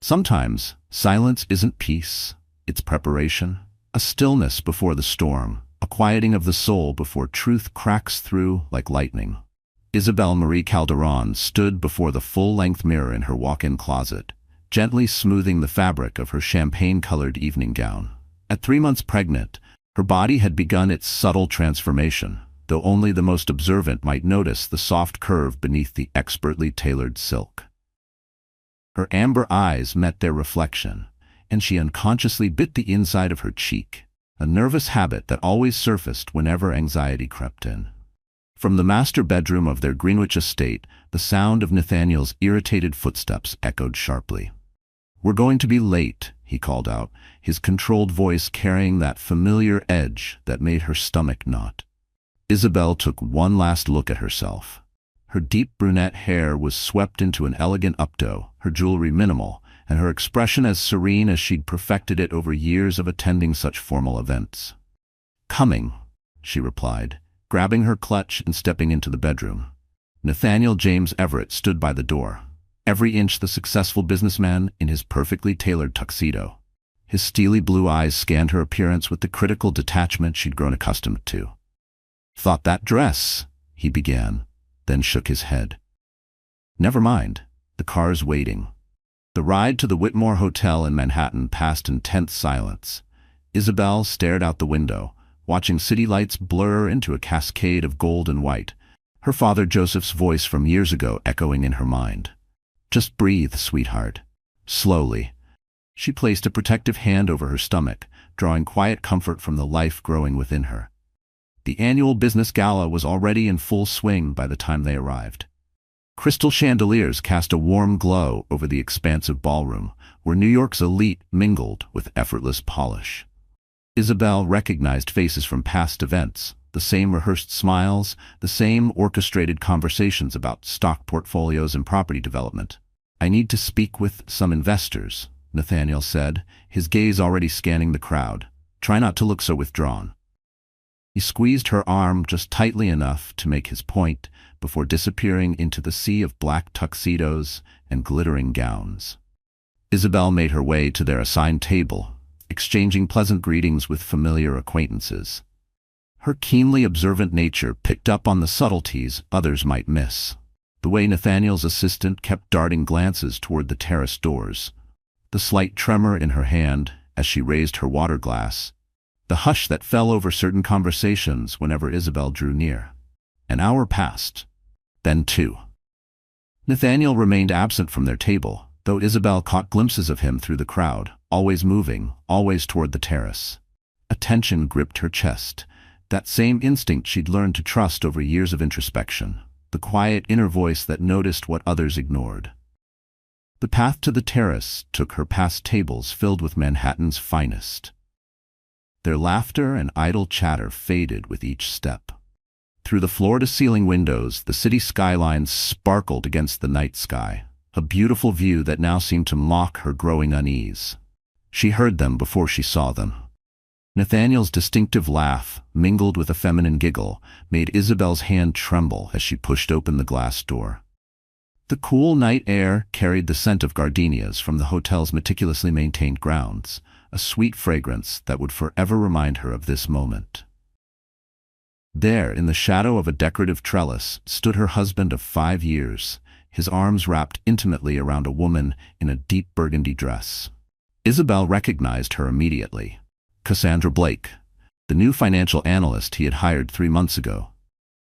Sometimes, silence isn't peace, it's preparation, a stillness before the storm, a quieting of the soul before truth cracks through like lightning. Isabel Marie Calderon stood before the full-length mirror in her walk-in closet, gently smoothing the fabric of her champagne-colored evening gown. At 3 months pregnant, her body had begun its subtle transformation, though only the most observant might notice the soft curve beneath the expertly tailored silk. Her amber eyes met their reflection, and she unconsciously bit the inside of her cheek, a nervous habit that always surfaced whenever anxiety crept in. From the master bedroom of their Greenwich estate, the sound of Nathaniel's irritated footsteps echoed sharply. "We're going to be late," he called out, his controlled voice carrying that familiar edge that made her stomach knot. Isabel took one last look at herself. Her deep brunette hair was swept into an elegant updo, her jewelry minimal, and her expression as serene as she'd perfected it over years of attending such formal events. "Coming," she replied, grabbing her clutch and stepping into the bedroom. Nathaniel James Everett stood by the door, every inch the successful businessman in his perfectly tailored tuxedo. His steely blue eyes scanned her appearance with the critical detachment she'd grown accustomed to. "Thought that dress," he began, then shook his head. "Never mind, the car's waiting." The ride to the Whitmore Hotel in Manhattan passed in tense silence. Isabel stared out the window, watching city lights blur into a cascade of gold and white, her father Joseph's voice from years ago echoing in her mind. "Just breathe, sweetheart." Slowly, she placed a protective hand over her stomach, drawing quiet comfort from the life growing within her. The annual business gala was already in full swing by the time they arrived. Crystal chandeliers cast a warm glow over the expansive ballroom, where New York's elite mingled with effortless polish. Isabel recognized faces from past events, the same rehearsed smiles, the same orchestrated conversations about stock portfolios and property development. "I need to speak with some investors," Nathaniel said, his gaze already scanning the crowd. "Try not to look so withdrawn." He squeezed her arm just tightly enough to make his point before disappearing into the sea of black tuxedos and glittering gowns. Isabel made her way to their assigned table, exchanging pleasant greetings with familiar acquaintances. Her keenly observant nature picked up on the subtleties others might miss. The way Nathaniel's assistant kept darting glances toward the terrace doors, the slight tremor in her hand as she raised her water glass, the hush that fell over certain conversations whenever Isabel drew near. An hour passed, then 2. Nathaniel remained absent from their table, though Isabel caught glimpses of him through the crowd, always moving, always toward the terrace. A tension gripped her chest, that same instinct she'd learned to trust over years of introspection, the quiet inner voice that noticed what others ignored. The path to the terrace took her past tables filled with Manhattan's finest. Their laughter and idle chatter faded with each step. Through the floor-to-ceiling windows, the city skyline sparkled against the night sky, a beautiful view that now seemed to mock her growing unease. She heard them before she saw them. Nathaniel's distinctive laugh, mingled with a feminine giggle, made Isabel's hand tremble as she pushed open the glass door. The cool night air carried the scent of gardenias from the hotel's meticulously maintained grounds, a sweet fragrance that would forever remind her of this moment. There, in the shadow of a decorative trellis, stood her husband of 5 years, his arms wrapped intimately around a woman in a deep burgundy dress. Isabel recognized her immediately. Cassandra Blake, the new financial analyst he had hired 3 months ago.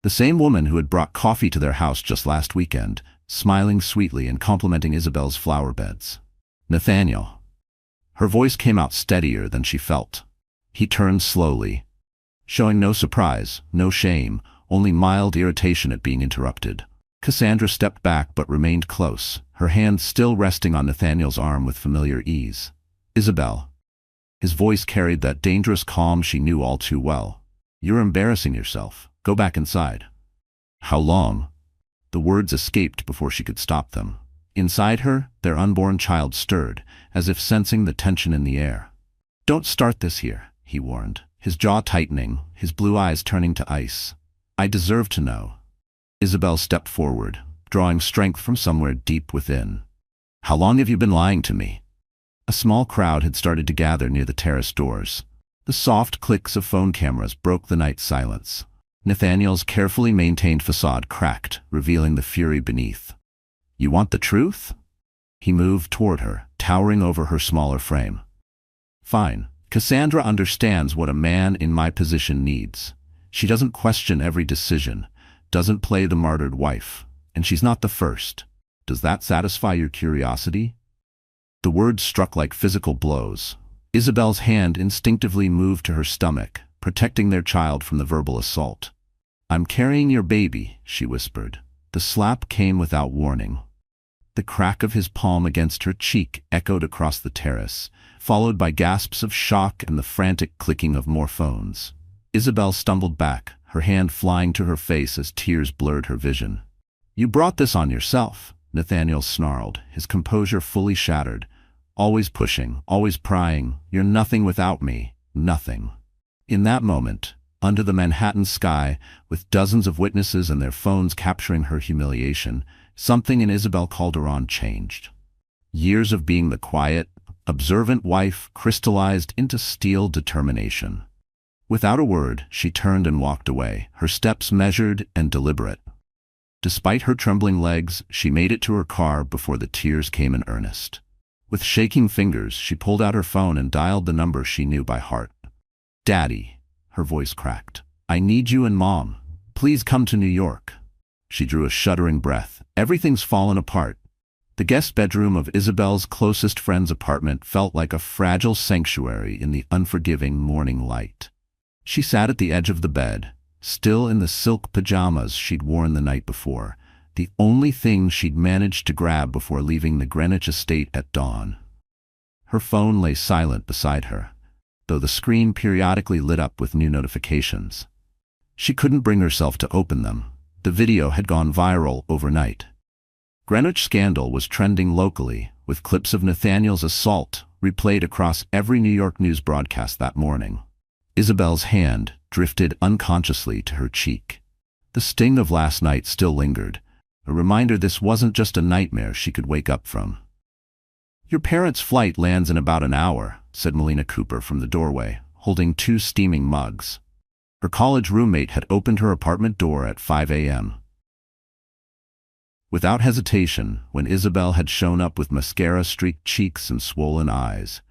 The same woman who had brought coffee to their house just last weekend, smiling sweetly and complimenting Isabel's flower beds. "Nathaniel." Her voice came out steadier than she felt. He turned slowly, showing no surprise, no shame, only mild irritation at being interrupted. Cassandra stepped back but remained close, her hand still resting on Nathaniel's arm with familiar ease. "Isabel." His voice carried that dangerous calm she knew all too well. "You're embarrassing yourself. Go back inside." "How long?" The words escaped before she could stop them. Inside her, their unborn child stirred, as if sensing the tension in the air. "Don't start this here," he warned, his jaw tightening, his blue eyes turning to ice. "I deserve to know." Isabel stepped forward, drawing strength from somewhere deep within. "How long have you been lying to me?" A small crowd had started to gather near the terrace doors. The soft clicks of phone cameras broke the night silence. Nathaniel's carefully maintained facade cracked, revealing the fury beneath. "You want the truth?" He moved toward her, towering over her smaller frame. "Fine. Cassandra understands what a man in my position needs. She doesn't question every decision, doesn't play the martyred wife, and she's not the first. Does that satisfy your curiosity?" The words struck like physical blows. Isabel's hand instinctively moved to her stomach, protecting their child from the verbal assault. "I'm carrying your baby," she whispered. The slap came without warning. The crack of his palm against her cheek echoed across the terrace, followed by gasps of shock and the frantic clicking of more phones. Isabel stumbled back, her hand flying to her face as tears blurred her vision. "You brought this on yourself," Nathaniel snarled, his composure fully shattered. "Always pushing, always prying. You're nothing without me. Nothing." In that moment, under the Manhattan sky, with dozens of witnesses and their phones capturing her humiliation, something in Isabel Calderon changed. Years of being the quiet, observant wife crystallized into steel determination. Without a word, she turned and walked away, her steps measured and deliberate. Despite her trembling legs, she made it to her car before the tears came in earnest. With shaking fingers, she pulled out her phone and dialed the number she knew by heart. "Daddy," her voice cracked. "I need you and Mom. Please come to New York." She drew a shuddering breath. Everything's fallen apart. The guest bedroom of Isabel's closest friend's apartment felt like a fragile sanctuary in the unforgiving morning light. She sat at the edge of the bed, still in the silk pajamas she'd worn the night before, the only thing she'd managed to grab before leaving the Greenwich estate at dawn. Her phone lay silent beside her, though the screen periodically lit up with new notifications. She couldn't bring herself to open them. The video had gone viral overnight. Greenwich Scandal was trending locally, with clips of Nathaniel's assault replayed across every New York news broadcast that morning. Isabel's hand drifted unconsciously to her cheek. The sting of last night still lingered, a reminder this wasn't just a nightmare she could wake up from. "Your parents' flight lands in about an hour," said Melina Cooper from the doorway, holding 2 steaming mugs. Her college roommate had opened her apartment door at 5 a.m. Without hesitation, when Isabel had shown up with mascara-streaked cheeks and swollen eyes.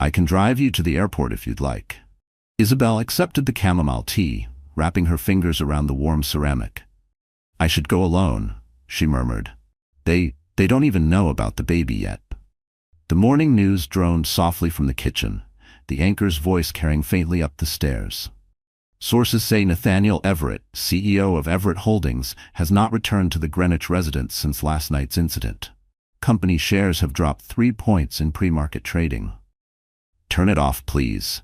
"I can drive you to the airport if you'd like." Isabel accepted the chamomile tea, wrapping her fingers around the warm ceramic. "I should go alone," she murmured. They don't even know about the baby yet." The morning news droned softly from the kitchen, the anchor's voice carrying faintly up the stairs. Sources say Nathaniel Everett, CEO of Everett Holdings, has not returned to the Greenwich residence since last night's incident. Company shares have dropped 3 points in pre-market trading. "Turn it off, please,"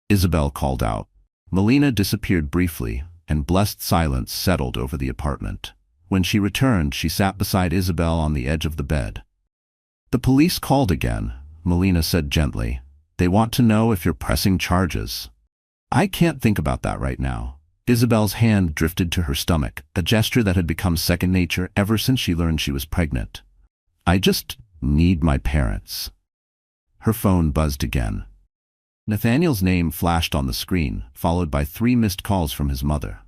Isabel called out. Melina disappeared briefly, and blessed silence settled over the apartment. When she returned, she sat beside Isabel on the edge of the bed. "The police called again," Melina said gently. "They want to know if you're pressing charges." "I can't think about that right now." Isabel's hand drifted to her stomach, a gesture that had become second nature ever since she learned she was pregnant. "I just need my parents." Her phone buzzed again. Nathaniel's name flashed on the screen, followed by 3 missed calls from his mother.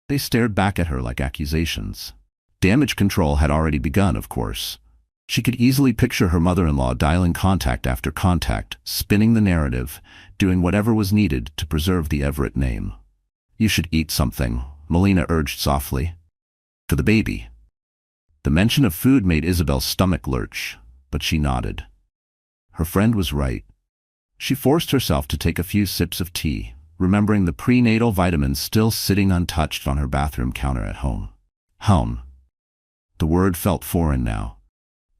They stared back at her like accusations. Damage control had already begun, of course. She could easily picture her mother-in-law dialing contact after contact, spinning the narrative, doing whatever was needed to preserve the Everett name. "You should eat something," Melina urged softly. "For the baby." The mention of food made Isabel's stomach lurch, but she nodded. Her friend was right. She forced herself to take a few sips of tea, remembering the prenatal vitamins still sitting untouched on her bathroom counter at home. Hum. The word felt foreign now.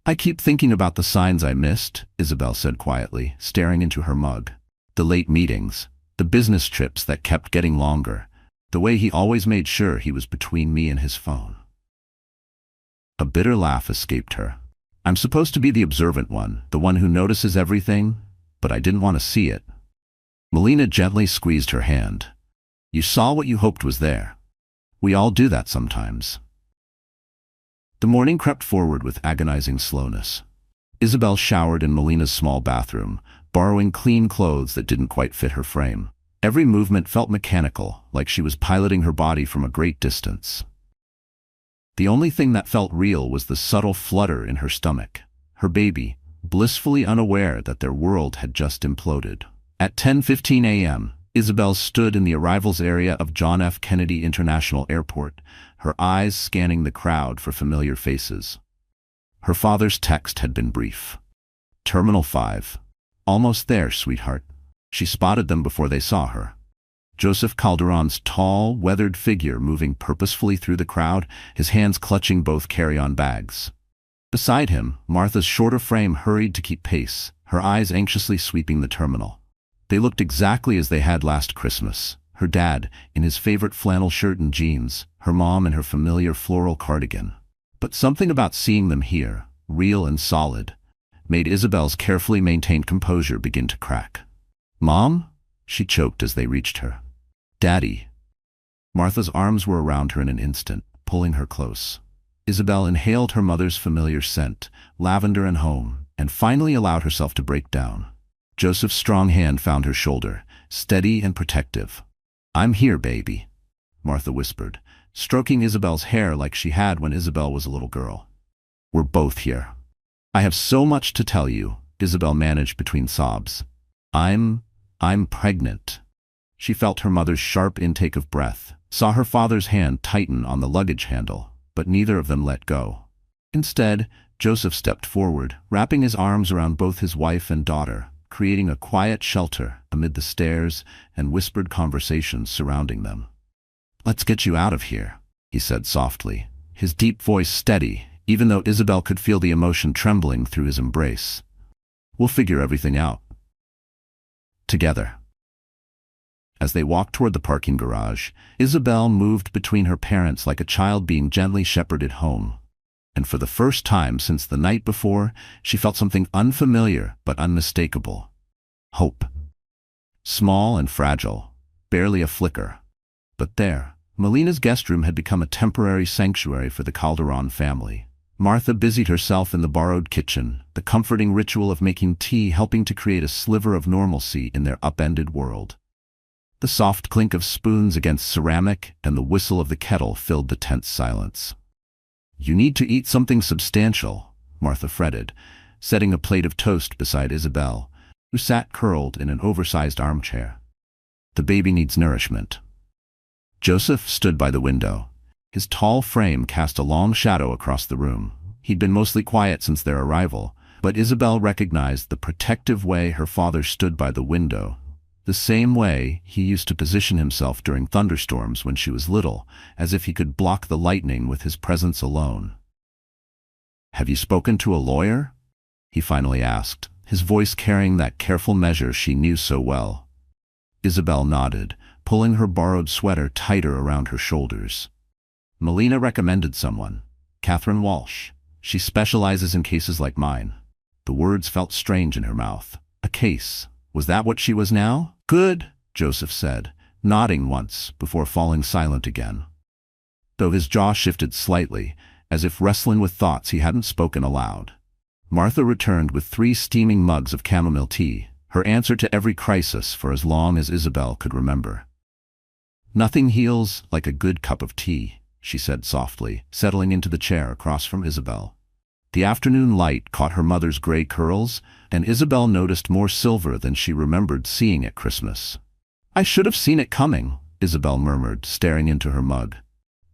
"I keep thinking about the signs I missed," Isabel said quietly, staring into her mug. "The late meetings, the business trips that kept getting longer, the way he always made sure he was between me and his phone." A bitter laugh escaped her. "I'm supposed to be the observant one, the one who notices everything, but I didn't want to see it." Melina gently squeezed her hand. "You saw what you hoped was there. We all do that sometimes." The morning crept forward with agonizing slowness. Isabel showered in Melina's small bathroom, borrowing clean clothes that didn't quite fit her frame. Every movement felt mechanical, like she was piloting her body from a great distance. The only thing that felt real was the subtle flutter in her stomach. Her baby, blissfully unaware that their world had just imploded. At 10:15 a.m., Isabel stood in the arrivals area of John F. Kennedy International Airport, her eyes scanning the crowd for familiar faces. Her father's text had been brief. Terminal 5. Almost there, sweetheart. She spotted them before they saw her. Joseph Calderon's tall, weathered figure moving purposefully through the crowd, his hands clutching both carry-on bags. Beside him, Martha's shorter frame hurried to keep pace, her eyes anxiously sweeping the terminal. They looked exactly as they had last Christmas. Her dad, in his favorite flannel shirt and jeans, her mom in her familiar floral cardigan. But something about seeing them here, real and solid, made Isabel's carefully maintained composure begin to crack. "Mom?" she choked as they reached her. "Daddy." Martha's arms were around her in an instant, pulling her close. Isabel inhaled her mother's familiar scent, lavender and home, and finally allowed herself to break down. Joseph's strong hand found her shoulder, steady and protective. "I'm here, baby," Martha whispered, stroking Isabel's hair like she had when Isabel was a little girl. "We're both here. I have so much to tell you," Isabel managed between sobs. I'm pregnant." She felt her mother's sharp intake of breath, saw her father's hand tighten on the luggage handle, but neither of them let go. Instead, Joseph stepped forward, wrapping his arms around both his wife and daughter, creating a quiet shelter amid the stares and whispered conversations surrounding them. "Let's get you out of here," he said softly, his deep voice steady, even though Isabel could feel the emotion trembling through his embrace. "We'll figure everything out together." As they walked toward the parking garage, Isabel moved between her parents like a child being gently shepherded home. And for the first time since the night before, she felt something unfamiliar but unmistakable. Hope. Small and fragile, barely a flicker. But there, Melina's guest room had become a temporary sanctuary for the Calderon family. Martha busied herself in the borrowed kitchen, the comforting ritual of making tea helping to create a sliver of normalcy in their upended world. The soft clink of spoons against ceramic and the whistle of the kettle filled the tense silence. "You need to eat something substantial," Martha fretted, setting a plate of toast beside Isabel, who sat curled in an oversized armchair. "The baby needs nourishment." Joseph stood by the window. His tall frame cast a long shadow across the room. He'd been mostly quiet since their arrival, but Isabel recognized the protective way her father stood by the window, the same way he used to position himself during thunderstorms when she was little, as if he could block the lightning with his presence alone. "Have you spoken to a lawyer?" he finally asked, his voice carrying that careful measure she knew so well. Isabel nodded, pulling her borrowed sweater tighter around her shoulders. "Melina recommended someone. Catherine Walsh. She specializes in cases like mine." The words felt strange in her mouth. A case. Was that what she was now? "Good," Joseph said, nodding once before falling silent again. Though his jaw shifted slightly, as if wrestling with thoughts he hadn't spoken aloud. Martha returned with 3 steaming mugs of chamomile tea, her answer to every crisis for as long as Isabel could remember. "Nothing heals like a good cup of tea," she said softly, settling into the chair across from Isabel. The afternoon light caught her mother's gray curls, and Isabel noticed more silver than she remembered seeing at Christmas. "I should have seen it coming," Isabel murmured, staring into her mug.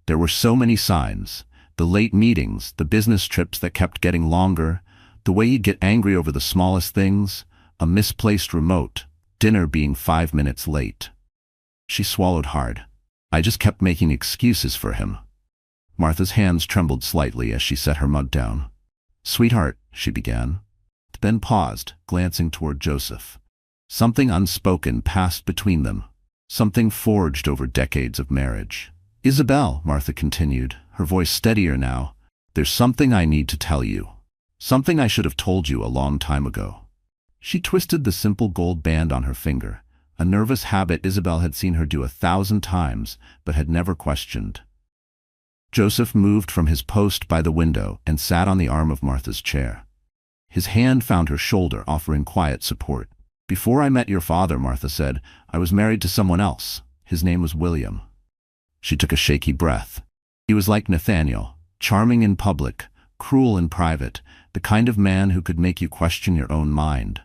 There were so many signs. The late meetings, the business trips that kept getting longer, the way he'd get angry over the smallest things, a misplaced remote, dinner being 5 minutes late. She swallowed hard. "I just kept making excuses for him." Martha's hands trembled slightly as she set her mug down. "Sweetheart," she began, then paused, glancing toward Joseph. Something unspoken passed between them, something forged over decades of marriage. "Isabel," Martha continued, her voice steadier now, "there's something I need to tell you. Something I should have told you a long time ago." She twisted the simple gold band on her finger, a nervous habit Isabel had seen her do 1,000 times, but had never questioned. Joseph moved from his post by the window and sat on the arm of Martha's chair. His hand found her shoulder, offering quiet support. "Before I met your father," Martha said, "I was married to someone else. His name was William." She took a shaky breath. He was like Nathaniel, charming in public, cruel in private, the kind of man who could make you question your own mind.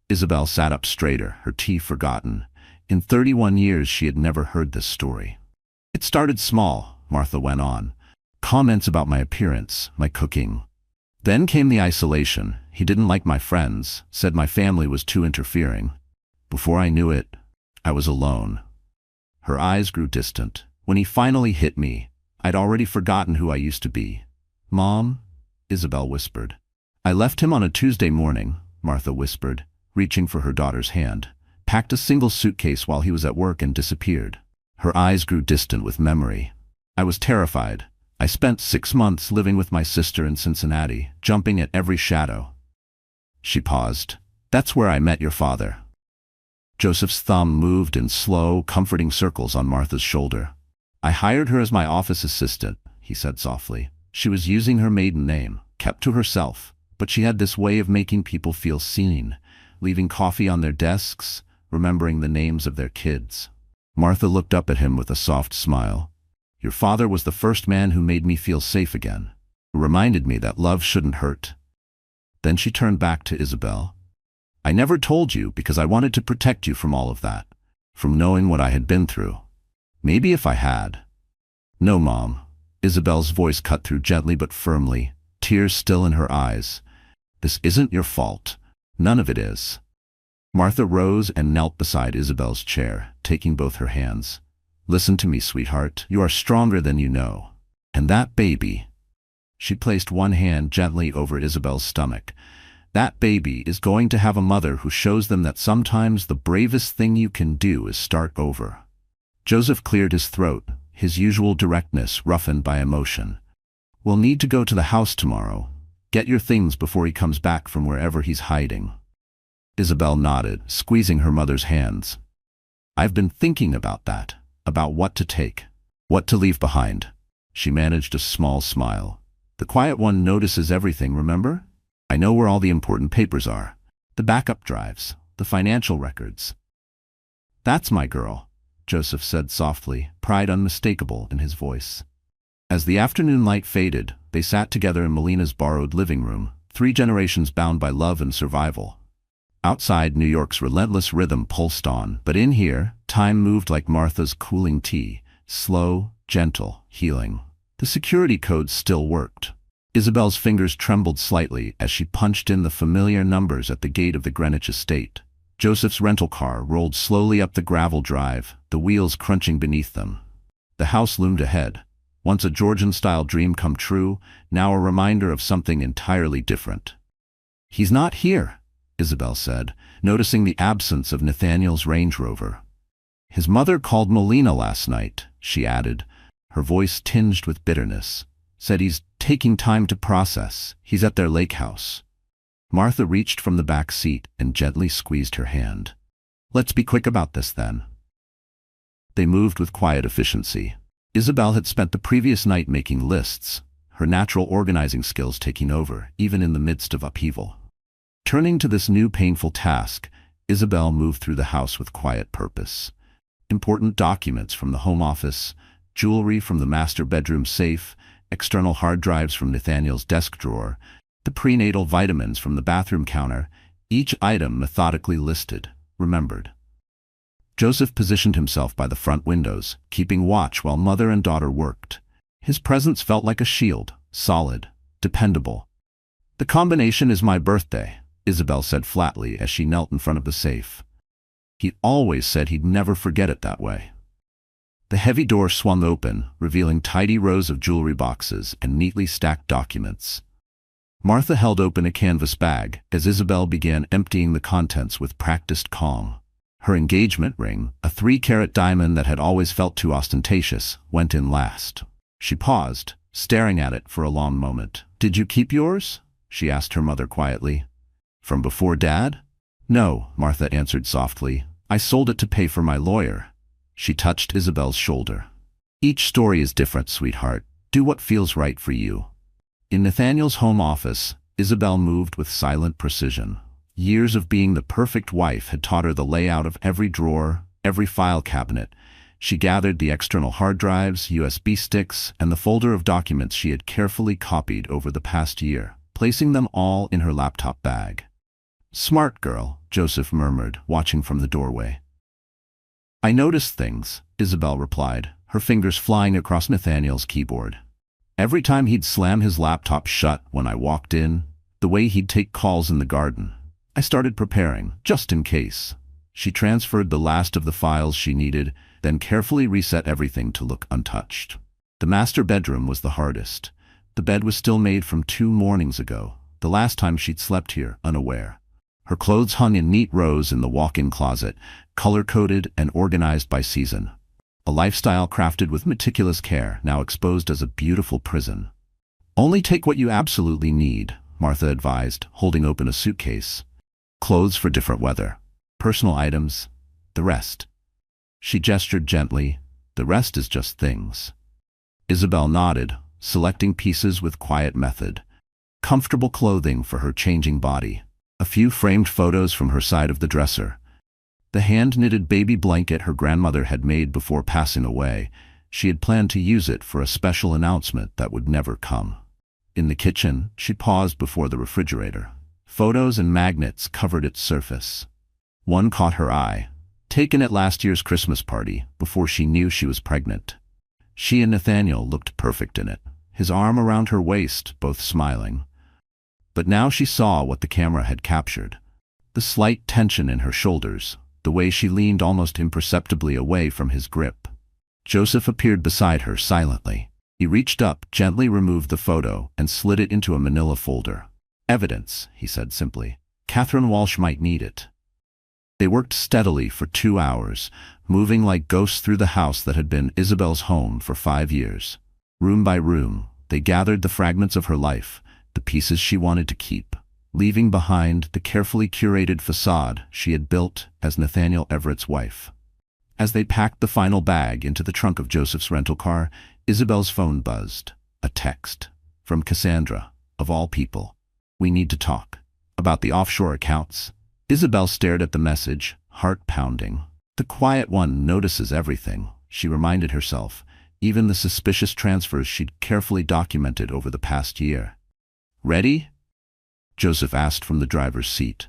Isabel sat up straighter, her tea forgotten. In 31 years she had never heard this story. "It started small," Martha went on. "Comments about my appearance, my cooking. Then came the isolation. He didn't like my friends, said my family was too interfering. Before I knew it, I was alone." Her eyes grew distant. "When he finally hit me, I'd already forgotten who I used to be." "Mom?" Isabel whispered. "I left him on a Tuesday morning," Martha whispered, reaching for her daughter's hand. "Packed a single suitcase while he was at work and disappeared." Her eyes grew distant with memory. "I was terrified. I spent 6 months living with my sister in Cincinnati, jumping at every shadow." She paused. "That's where I met your father." Joseph's thumb moved in slow, comforting circles on Martha's shoulder. "I hired her as my office assistant," he said softly. "She was using her maiden name, kept to herself, but she had this way of making people feel seen, leaving coffee on their desks, remembering the names of their kids." Martha looked up at him with a soft smile. "Your father was the first man who made me feel safe again, who reminded me that love shouldn't hurt." Then she turned back to Isabel. "I never told you because I wanted to protect you from all of that, from knowing what I had been through. Maybe if I had." "No, Mom." Isabel's voice cut through gently but firmly, tears still in her eyes. "This isn't your fault. None of it is." Martha rose and knelt beside Isabel's chair, taking both her hands. "Listen to me, sweetheart. You are stronger than you know. And that baby—" She placed one hand gently over Isabel's stomach. "That baby is going to have a mother who shows them that sometimes the bravest thing you can do is start over." Joseph cleared his throat, his usual directness roughened by emotion. "We'll need to go to the house tomorrow. Get your things before he comes back from wherever he's hiding." Isabel nodded, squeezing her mother's hands. "I've been thinking about that, about what to take, what to leave behind." She managed a small smile. "The quiet one notices everything, remember? I know where all the important papers are, the backup drives, the financial records." "That's my girl," Joseph said softly, pride unmistakable in his voice. As the afternoon light faded, they sat together in Melina's borrowed living room, 3 generations bound by love and survival. Outside, New York's relentless rhythm pulsed on, but in here, time moved like Martha's cooling tea, slow, gentle, healing. The security codes still worked. Isabel's fingers trembled slightly as she punched in the familiar numbers at the gate of the Greenwich estate. Joseph's rental car rolled slowly up the gravel drive, the wheels crunching beneath them. The house loomed ahead. Once a Georgian-style dream come true, now a reminder of something entirely different. "He's not here," Isabel said, noticing the absence of Nathaniel's Range Rover. "His mother called Melina last night," she added, her voice tinged with bitterness. "Said he's taking time to process. He's at their lake house." Martha reached from the back seat and gently squeezed her hand. "Let's be quick about this then." They moved with quiet efficiency. Isabel had spent the previous night making lists, her natural organizing skills taking over, even in the midst of upheaval. Turning to this new painful task, Isabel moved through the house with quiet purpose. Important documents from the home office, jewelry from the master bedroom safe, external hard drives from Nathaniel's desk drawer, the prenatal vitamins from the bathroom counter, each item methodically listed, remembered. Joseph positioned himself by the front windows, keeping watch while mother and daughter worked. His presence felt like a shield, solid, dependable. "The combination is my birthday," Isabel said flatly as she knelt in front of the safe. "He always said he'd never forget it that way." The heavy door swung open, revealing tidy rows of jewelry boxes and neatly stacked documents. Martha held open a canvas bag as Isabel began emptying the contents with practiced calm. Her engagement ring, a 3-carat diamond that had always felt too ostentatious, went in last. She paused, staring at it for a long moment. "Did you keep yours?" she asked her mother quietly. "From before Dad?" "No," Martha answered softly. "I sold it to pay for my lawyer." She touched Isabel's shoulder. "Each story is different, sweetheart. Do what feels right for you." In Nathaniel's home office, Isabel moved with silent precision. Years of being the perfect wife had taught her the layout of every drawer, every file cabinet. She gathered the external hard drives, USB sticks, and the folder of documents she had carefully copied over the past year, placing them all in her laptop bag. "Smart girl," Joseph murmured, watching from the doorway. "I noticed things," Isabel replied, her fingers flying across Nathaniel's keyboard. Every time he'd slam his laptop shut when I walked in, the way he'd take calls in the garden. I started preparing, just in case. She transferred the last of the files she needed, then carefully reset everything to look untouched. The master bedroom was the hardest. The bed was still made from 2 mornings ago, the last time she'd slept here, unaware. Her clothes hung in neat rows in the walk-in closet, color-coded and organized by season. A lifestyle crafted with meticulous care, now exposed as a beautiful prison. "Only take what you absolutely need," Martha advised, holding open a suitcase. "Clothes for different weather. Personal items. The rest." She gestured gently. "The rest is just things." Isabel nodded, selecting pieces with quiet method. Comfortable clothing for her changing body. A few framed photos from her side of the dresser. The hand-knitted baby blanket her grandmother had made before passing away. She had planned to use it for a special announcement that would never come. In the kitchen, she paused before the refrigerator. Photos and magnets covered its surface. One caught her eye, taken at last year's Christmas party, before she knew she was pregnant. She and Nathaniel looked perfect in it, his arm around her waist, both smiling. But now she saw what the camera had captured. The slight tension in her shoulders, the way she leaned almost imperceptibly away from his grip. Joseph appeared beside her silently. He reached up, gently removed the photo, and slid it into a manila folder. "Evidence," he said simply. "Catherine Walsh might need it." They worked steadily for 2 hours, moving like ghosts through the house that had been Isabel's home for 5 years. Room by room, they gathered the fragments of her life, the pieces she wanted to keep, leaving behind the carefully curated facade she had built as Nathaniel Everett's wife. As they packed the final bag into the trunk of Joseph's rental car, Isabel's phone buzzed. A text. From Cassandra, of all people. "We need to talk." About the offshore accounts. Isabel stared at the message, heart pounding. The quiet one notices everything, she reminded herself, even the suspicious transfers she'd carefully documented over the past year. "Ready?" Joseph asked from the driver's seat.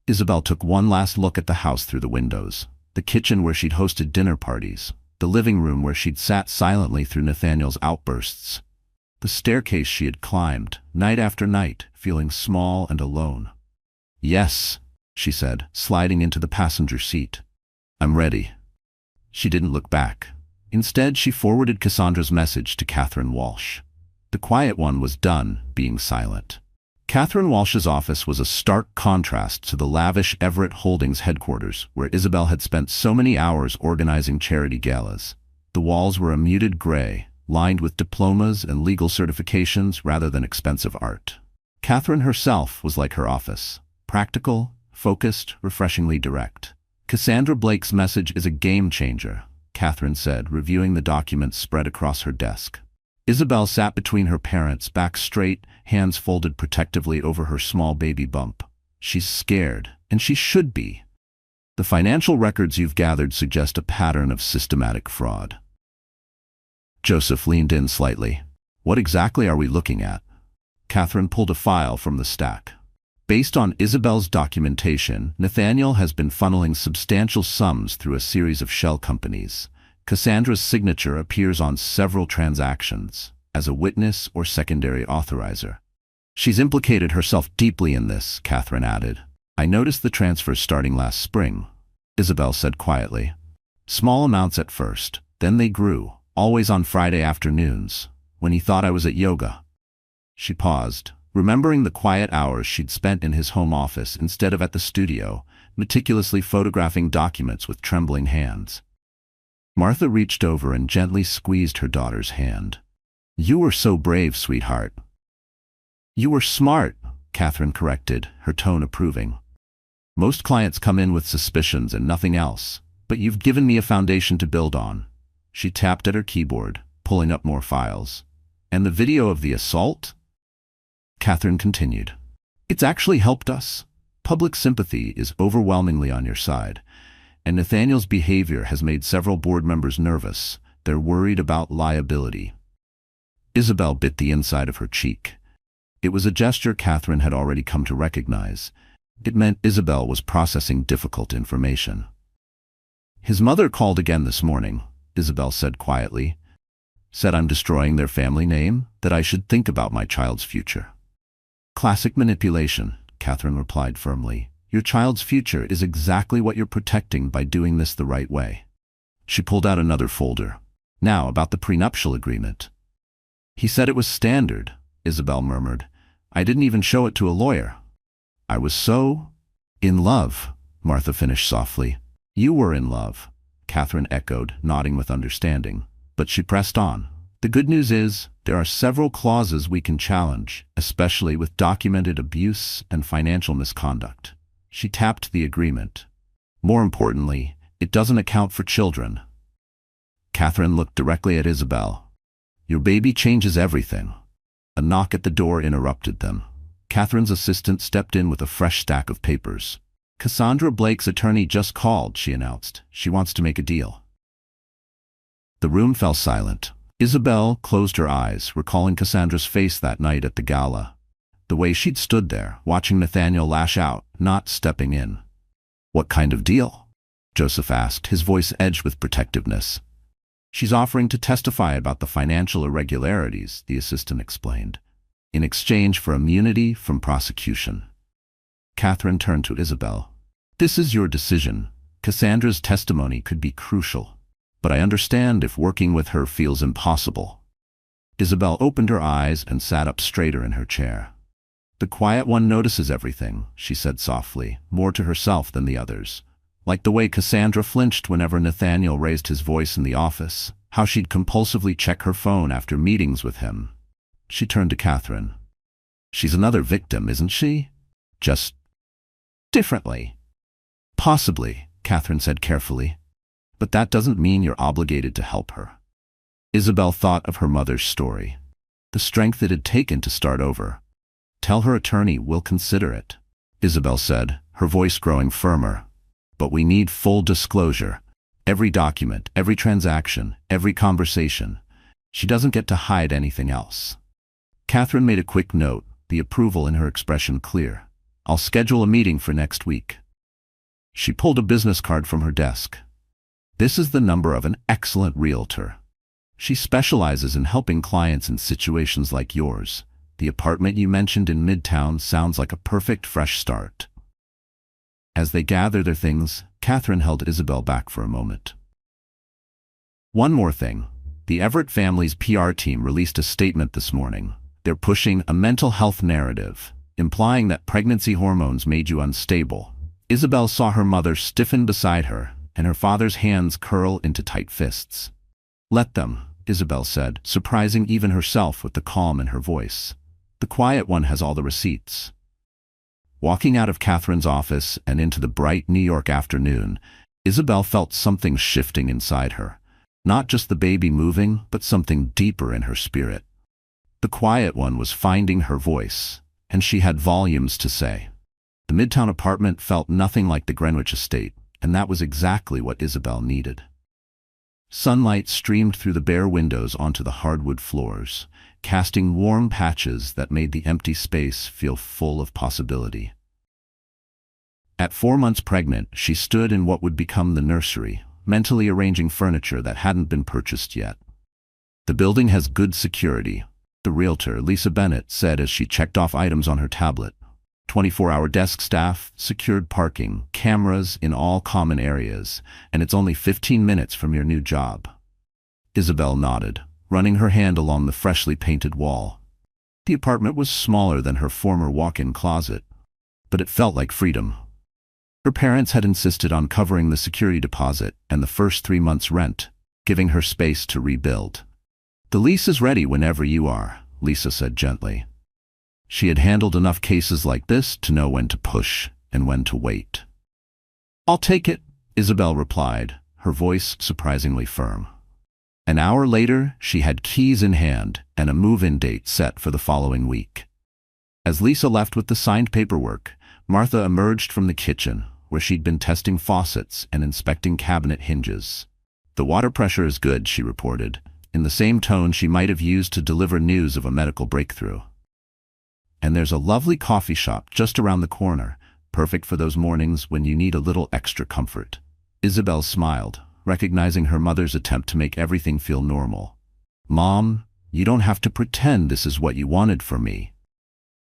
Isabel took one last look at the house through the windows. The kitchen where she'd hosted dinner parties. The living room where she'd sat silently through Nathaniel's outbursts. The staircase she had climbed, night after night, feeling small and alone. "Yes," she said, sliding into the passenger seat. "I'm ready." She didn't look back. Instead, she forwarded Cassandra's message to Catherine Walsh. The quiet one was done being silent. Catherine Walsh's office was a stark contrast to the lavish Everett Holdings headquarters, where Isabel had spent so many hours organizing charity galas. The walls were a muted gray, lined with diplomas and legal certifications rather than expensive art. Catherine herself was like her office, practical, focused, refreshingly direct. "Cassandra Blake's message is a game changer," Catherine said, reviewing the documents spread across her desk. Isabel sat between her parents, back straight, hands folded protectively over her small baby bump. "She's scared, and she should be. The financial records you've gathered suggest a pattern of systematic fraud." Joseph leaned in slightly. "What exactly are we looking at?" Catherine pulled a file from the stack. "Based on Isabel's documentation, Nathaniel has been funneling substantial sums through a series of shell companies. Cassandra's signature appears on several transactions, as a witness or secondary authorizer. She's implicated herself deeply in this," Catherine added. "I noticed the transfers starting last spring," Isabel said quietly. "Small amounts at first, then they grew, always on Friday afternoons, when he thought I was at yoga." She paused, remembering the quiet hours she'd spent in his home office instead of at the studio, meticulously photographing documents with trembling hands. Martha reached over and gently squeezed her daughter's hand. "You were so brave, sweetheart." "You were smart," Catherine corrected, her tone approving. "Most clients come in with suspicions and nothing else, but you've given me a foundation to build on." She tapped at her keyboard, pulling up more files. "And the video of the assault?" Catherine continued. It's actually helped us. Public sympathy is overwhelmingly on your side, and Nathaniel's behavior has made several board members nervous. They're worried about liability. Isabel bit the inside of her cheek. It was a gesture Catherine had already come to recognize. It meant Isabel was processing difficult information. His mother called again this morning, Isabel said quietly. Said I'm destroying their family name, that I should think about my child's future. Classic manipulation, Catherine replied firmly. Your child's future is exactly what you're protecting by doing this the right way. She pulled out another folder. Now about the prenuptial agreement. He said it was standard, Isabel murmured. I didn't even show it to a lawyer. I was so in love, Martha finished softly. You were in love, Catherine echoed, nodding with understanding. But she pressed on. The good news is, there are several clauses we can challenge, especially with documented abuse and financial misconduct. She tapped the agreement. More importantly, it doesn't account for children. Catherine looked directly at Isabel. Your baby changes everything. A knock at the door interrupted them. Catherine's assistant stepped in with a fresh stack of papers. Cassandra Blake's attorney just called, she announced. She wants to make a deal. The room fell silent. Isabel closed her eyes, recalling Cassandra's face that night at the gala. The way she'd stood there, watching Nathaniel lash out, not stepping in. What kind of deal? Joseph asked, his voice edged with protectiveness. She's offering to testify about the financial irregularities, the assistant explained, in exchange for immunity from prosecution. Catherine turned to Isabel. This is your decision. Cassandra's testimony could be crucial. But I understand if working with her feels impossible. Isabel opened her eyes and sat up straighter in her chair. The quiet one notices everything, she said softly, more to herself than the others. Like the way Cassandra flinched whenever Nathaniel raised his voice in the office, how she'd compulsively check her phone after meetings with him. She turned to Catherine. She's another victim, isn't she? Just differently. Possibly, Catherine said carefully. But that doesn't mean you're obligated to help her. Isabel thought of her mother's story. The strength it had taken to start over. Tell her attorney we'll consider it, Isabel said, her voice growing firmer. But we need full disclosure. Every document, every transaction, every conversation. She doesn't get to hide anything else. Catherine made a quick note, the approval in her expression clear. I'll schedule a meeting for next week. She pulled a business card from her desk. This is the number of an excellent realtor. She specializes in helping clients in situations like yours. The apartment you mentioned in Midtown sounds like a perfect fresh start. As they gathered their things, Catherine held Isabel back for a moment. One more thing. The Everett family's PR team released a statement this morning. They're pushing a mental health narrative, implying that pregnancy hormones made you unstable. Isabel saw her mother stiffen beside her, and her father's hands curl into tight fists. Let them, Isabel said, surprising even herself with the calm in her voice. The quiet one has all the receipts. Walking out of Catherine's office and into the bright New York afternoon, Isabel felt something shifting inside her. Not just the baby moving, but something deeper in her spirit. The quiet one was finding her voice, and she had volumes to say. The Midtown apartment felt nothing like the Greenwich estate, and that was exactly what Isabel needed. Sunlight streamed through the bare windows onto the hardwood floors, casting warm patches that made the empty space feel full of possibility. At 4 months pregnant, she stood in what would become the nursery, mentally arranging furniture that hadn't been purchased yet. The building has good security, the realtor, Lisa Bennett, said as she checked off items on her tablet. 24-hour desk staff, secured parking, cameras in all common areas, and it's only 15 minutes from your new job. Isabel nodded, running her hand along the freshly painted wall. The apartment was smaller than her former walk-in closet, but it felt like freedom. Her parents had insisted on covering the security deposit and the first 3 months' rent, giving her space to rebuild. The lease is ready whenever you are, Lisa said gently. She had handled enough cases like this to know when to push and when to wait. I'll take it, Isabel replied, her voice surprisingly firm. An hour later, she had keys in hand and a move-in date set for the following week. As Lisa left with the signed paperwork, Martha emerged from the kitchen, where she'd been testing faucets and inspecting cabinet hinges. "The water pressure is good," she reported, in the same tone she might have used to deliver news of a medical breakthrough. "And there's a lovely coffee shop just around the corner, perfect for those mornings when you need a little extra comfort." Isabel smiled, recognizing her mother's attempt to make everything feel normal. "Mom, you don't have to pretend this is what you wanted for me."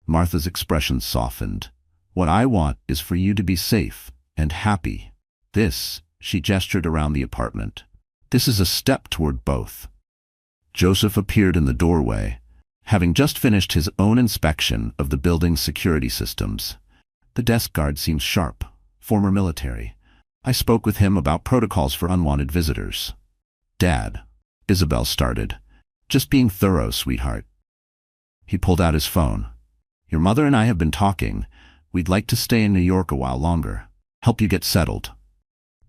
Martha's expression softened. "What I want is for you to be safe and happy. This," she gestured around the apartment, "this is a step toward both." Joseph appeared in the doorway, having just finished his own inspection of the building's security systems. The desk guard seems sharp, former military. "I spoke with him about protocols for unwanted visitors." "Dad," Isabel started, "just being thorough, sweetheart." He pulled out his phone. "Your mother and I have been talking. We'd like to stay in New York a while longer. Help you get settled."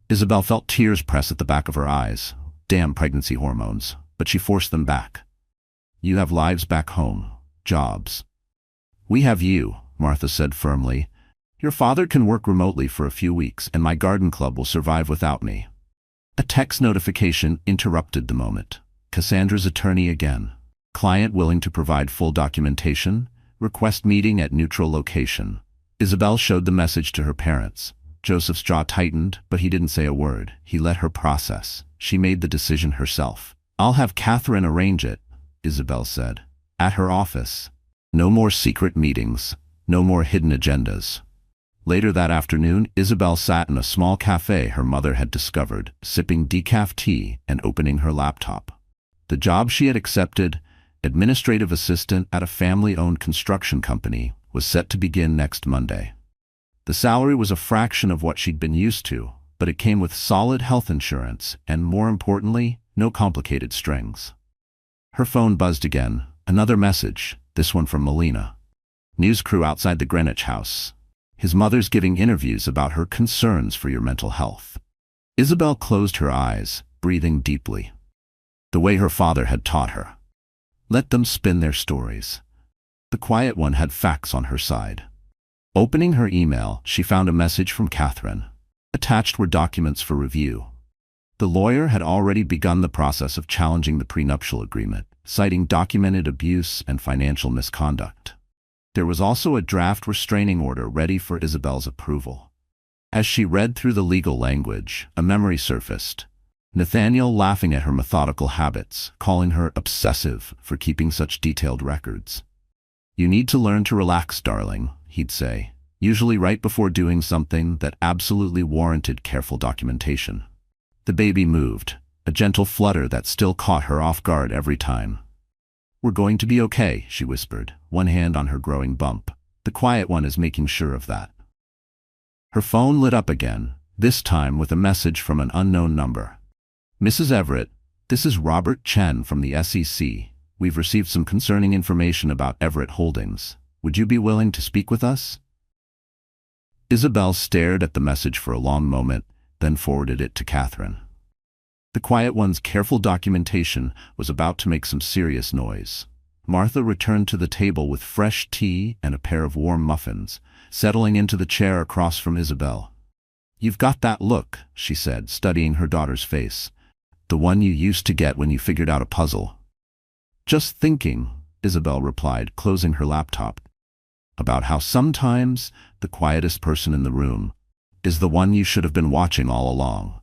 Isabel felt tears press at the back of her eyes. Damn pregnancy hormones. But she forced them back. "You have lives back home, jobs." "We have you," Martha said firmly. "Your father can work remotely for a few weeks, and my garden club will survive without me." A text notification interrupted the moment. Cassandra's attorney again. "Client willing to provide full documentation. Request meeting at neutral location." Isabel showed the message to her parents. Joseph's jaw tightened, but he didn't say a word. He let her process. She made the decision herself. "I'll have Catherine arrange it," Isabel said. "At her office. No more secret meetings. No more hidden agendas." Later that afternoon, Isabel sat in a small cafe her mother had discovered, sipping decaf tea and opening her laptop. The job she had accepted, administrative assistant at a family-owned construction company, was set to begin next Monday. The salary was a fraction of what she'd been used to, but it came with solid health insurance and, more importantly, no complicated strings. Her phone buzzed again. Another message, this one from Melina. "News crew outside the Greenwich house. His mother's giving interviews about her concerns for your mental health." Isabel closed her eyes, breathing deeply. The way her father had taught her. Let them spin their stories. The quiet one had facts on her side. Opening her email, she found a message from Catherine. Attached were documents for review. The lawyer had already begun the process of challenging the prenuptial agreement, citing documented abuse and financial misconduct. There was also a draft restraining order ready for Isabel's approval. As she read through the legal language, a memory surfaced. Nathaniel laughing at her methodical habits, calling her obsessive for keeping such detailed records. "You need to learn to relax, darling," he'd say, usually right before doing something that absolutely warranted careful documentation. The baby moved, a gentle flutter that still caught her off guard every time. "We're going to be okay," she whispered, one hand on her growing bump. "The quiet one is making sure of that." Her phone lit up again, this time with a message from an unknown number. "Mrs. Everett, this is Robert Chen from the SEC. We've received some concerning information about Everett Holdings. Would you be willing to speak with us?" Isabel stared at the message for a long moment, then forwarded it to Catherine. The quiet one's careful documentation was about to make some serious noise. Martha returned to the table with fresh tea and a pair of warm muffins, settling into the chair across from Isabel. "You've got that look," she said, studying her daughter's face. "The one you used to get when you figured out a puzzle." "Just thinking," Isabel replied, closing her laptop, "about how sometimes the quietest person in the room is the one you should have been watching all along."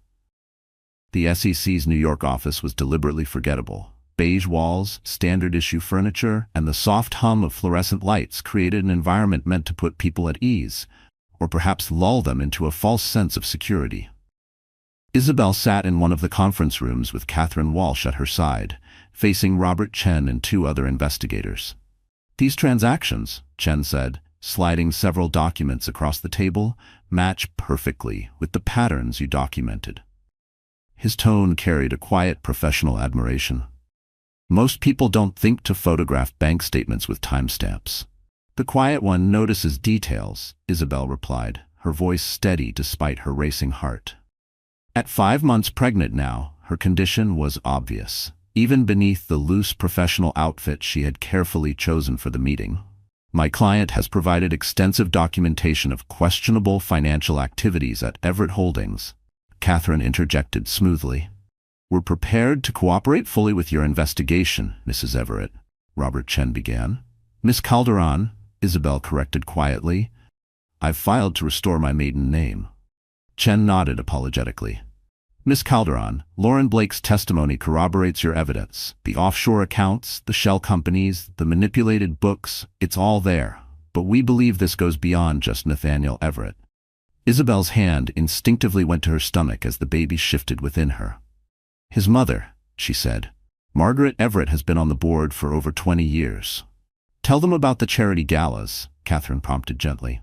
The SEC's New York office was deliberately forgettable. Beige walls, standard-issue furniture, and the soft hum of fluorescent lights created an environment meant to put people at ease, or perhaps lull them into a false sense of security. Isabel sat in one of the conference rooms with Catherine Walsh at her side, facing Robert Chen and two other investigators. "These transactions," Chen said, sliding several documents across the table, "match perfectly with the patterns you documented." His tone carried a quiet professional admiration. "Most people don't think to photograph bank statements with timestamps." "The quiet one notices details," Isabel replied, her voice steady despite her racing heart. At 5 months pregnant now, her condition was obvious, even beneath the loose professional outfit she had carefully chosen for the meeting. My client has provided extensive documentation of questionable financial activities at Everett Holdings, Catherine interjected smoothly. We're prepared to cooperate fully with your investigation, Mrs. Everett, Robert Chen began. Miss Calderon, Isabel corrected quietly. I've filed to restore my maiden name. Chen nodded apologetically. Miss Calderon, Lauren Blake's testimony corroborates your evidence. The offshore accounts, the shell companies, the manipulated books, it's all there. But we believe this goes beyond just Nathaniel Everett. Isabel's hand instinctively went to her stomach as the baby shifted within her. His mother, she said. Margaret Everett has been on the board for over 20 years. Tell them about the charity galas, Catherine prompted gently.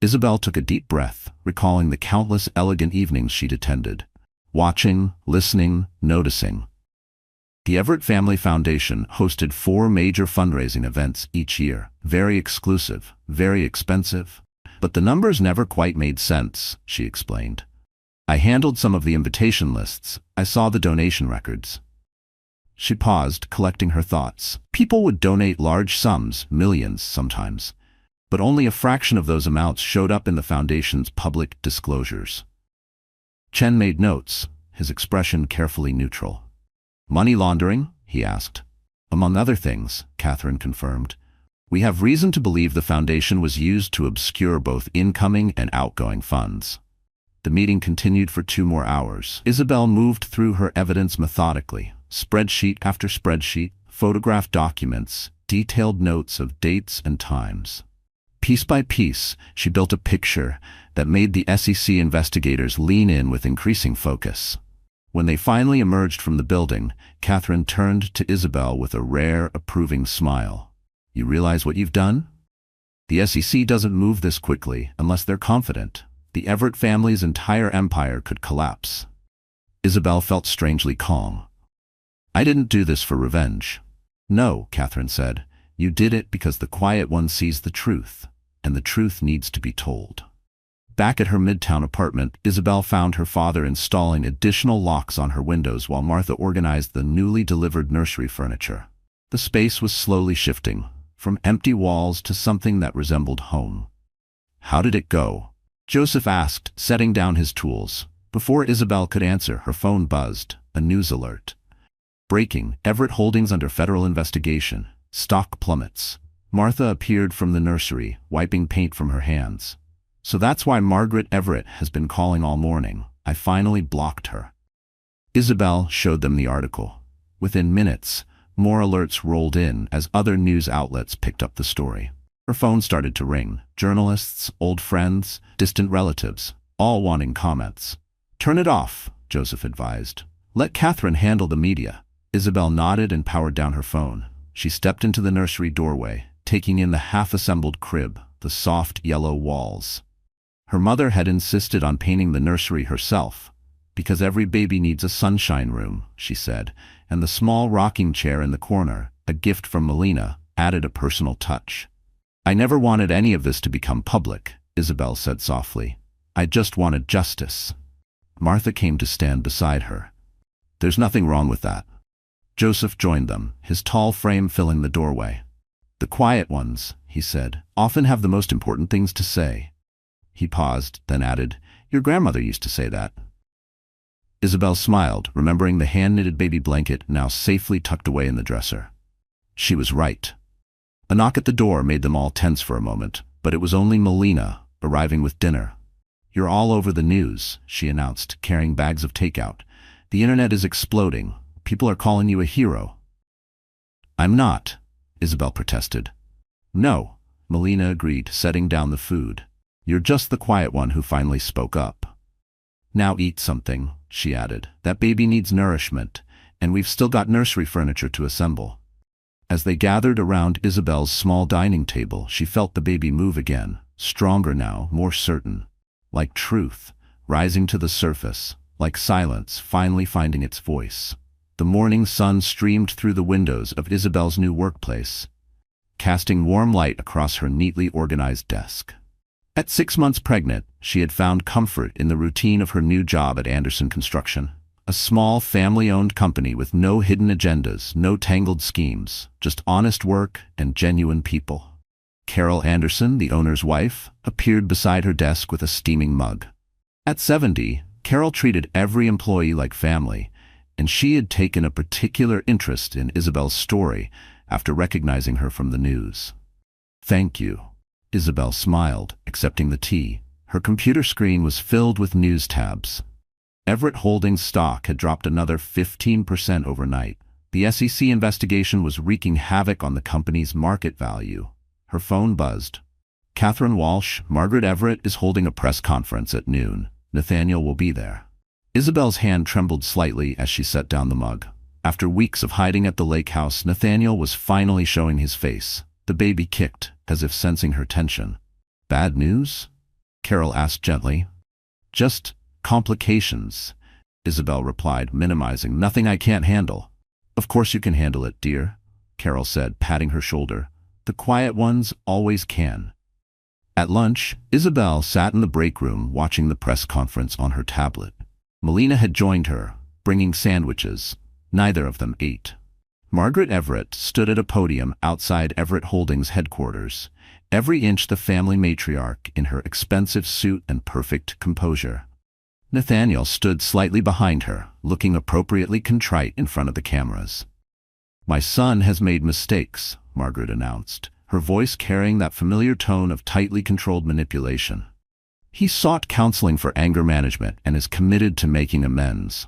Isabel took a deep breath, recalling the countless elegant evenings she'd attended. Watching, listening, noticing. The Everett Family Foundation hosted 4 major fundraising events each year. Very exclusive, very expensive. But the numbers never quite made sense, she explained. I handled some of the invitation lists. I saw the donation records. She paused, collecting her thoughts. People would donate large sums, millions sometimes. But only a fraction of those amounts showed up in the foundation's public disclosures. Chen made notes, his expression carefully neutral. Money laundering? He asked. Among other things, Catherine confirmed. We have reason to believe the foundation was used to obscure both incoming and outgoing funds. The meeting continued for 2 more hours. Isabel moved through her evidence methodically, spreadsheet after spreadsheet, photographed documents, detailed notes of dates and times. Piece by piece, she built a picture that made the SEC investigators lean in with increasing focus. When they finally emerged from the building, Catherine turned to Isabel with a rare, approving smile. You realize what you've done? The SEC doesn't move this quickly unless they're confident. The Everett family's entire empire could collapse. Isabel felt strangely calm. I didn't do this for revenge. No, Catherine said. You did it because the quiet one sees the truth, and the truth needs to be told. Back at her Midtown apartment, Isabel found her father installing additional locks on her windows while Martha organized the newly delivered nursery furniture. The space was slowly shifting, from empty walls to something that resembled home. How did it go? Joseph asked, setting down his tools. Before Isabel could answer, her phone buzzed, a news alert. Breaking, Everett Holdings under federal investigation. Stock plummets. Martha appeared from the nursery, wiping paint from her hands. So that's why Margaret Everett has been calling all morning. I finally blocked her. Isabel showed them the article. Within minutes, more alerts rolled in as other news outlets picked up the story. Her phone started to ring. Journalists, old friends, distant relatives, all wanting comments. Turn it off, Joseph advised. Let Catherine handle the media. Isabel nodded and powered down her phone. She stepped into the nursery doorway, taking in the half-assembled crib, the soft yellow walls. Her mother had insisted on painting the nursery herself, because every baby needs a sunshine room, she said, and the small rocking chair in the corner, a gift from Melina, added a personal touch. I never wanted any of this to become public, Isabel said softly. I just wanted justice. Martha came to stand beside her. There's nothing wrong with that. Joseph joined them, his tall frame filling the doorway. The quiet ones, he said, often have the most important things to say. He paused, then added, Your grandmother used to say that. Isabel smiled, remembering the hand-knitted baby blanket now safely tucked away in the dresser. She was right. A knock at the door made them all tense for a moment, but it was only Melina, arriving with dinner. You're all over the news, she announced, carrying bags of takeout. The internet is exploding. People are calling you a hero. I'm not, Isabel protested. No, Melina agreed, setting down the food. You're just the quiet one who finally spoke up. Now eat something, she added. That baby needs nourishment, and we've still got nursery furniture to assemble. As they gathered around Isabel's small dining table, she felt the baby move again, stronger now, more certain. Like truth, rising to the surface, like silence finally finding its voice. The morning sun streamed through the windows of Isabel's new workplace, casting warm light across her neatly organized desk. At 6 months pregnant, she had found comfort in the routine of her new job at Anderson Construction, a small family-owned company with no hidden agendas, no tangled schemes, just honest work and genuine people. Carol Anderson, the owner's wife, appeared beside her desk with a steaming mug. At 70, Carol treated every employee like family, and she had taken a particular interest in Isabel's story after recognizing her from the news. "Thank you." Isabel smiled, accepting the tea. Her computer screen was filled with news tabs. Everett Holdings stock had dropped another 15% overnight. The SEC investigation was wreaking havoc on the company's market value. Her phone buzzed. "Catherine Walsh, Margaret Everett is holding a press conference at noon. Nathaniel will be there." Isabel's hand trembled slightly as she set down the mug. After weeks of hiding at the lake house, Nathaniel was finally showing his face. The baby kicked, as if sensing her tension. "Bad news?" Carol asked gently. "Just complications," Isabel replied, minimizing. "Nothing I can't handle." "Of course you can handle it, dear," Carol said, patting her shoulder. "The quiet ones always can." At lunch, Isabel sat in the break room watching the press conference on her tablet. Melina had joined her, bringing sandwiches. Neither of them ate. Margaret Everett stood at a podium outside Everett Holdings headquarters, every inch the family matriarch in her expensive suit and perfect composure. Nathaniel stood slightly behind her, looking appropriately contrite in front of the cameras. "My son has made mistakes," Margaret announced, her voice carrying that familiar tone of tightly controlled manipulation. "He sought counseling for anger management and is committed to making amends.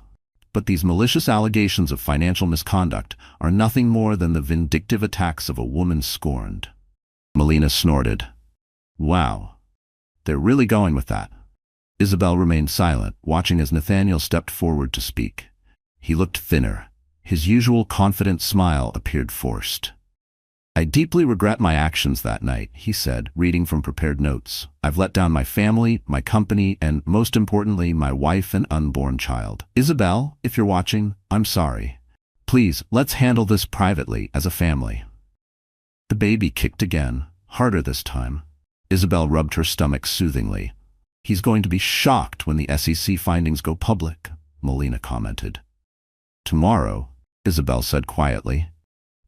But these malicious allegations of financial misconduct are nothing more than the vindictive attacks of a woman scorned." Melina snorted. "Wow. They're really going with that." Isabel remained silent, watching as Nathaniel stepped forward to speak. He looked thinner. His usual confident smile appeared forced. "I deeply regret my actions that night," he said, reading from prepared notes. "I've let down my family, my company, and most importantly, my wife and unborn child. Isabel, if you're watching, I'm sorry. Please, let's handle this privately as a family." The baby kicked again, harder this time. Isabel rubbed her stomach soothingly. "He's going to be shocked when the SEC findings go public," Melina commented. "Tomorrow," Isabel said quietly.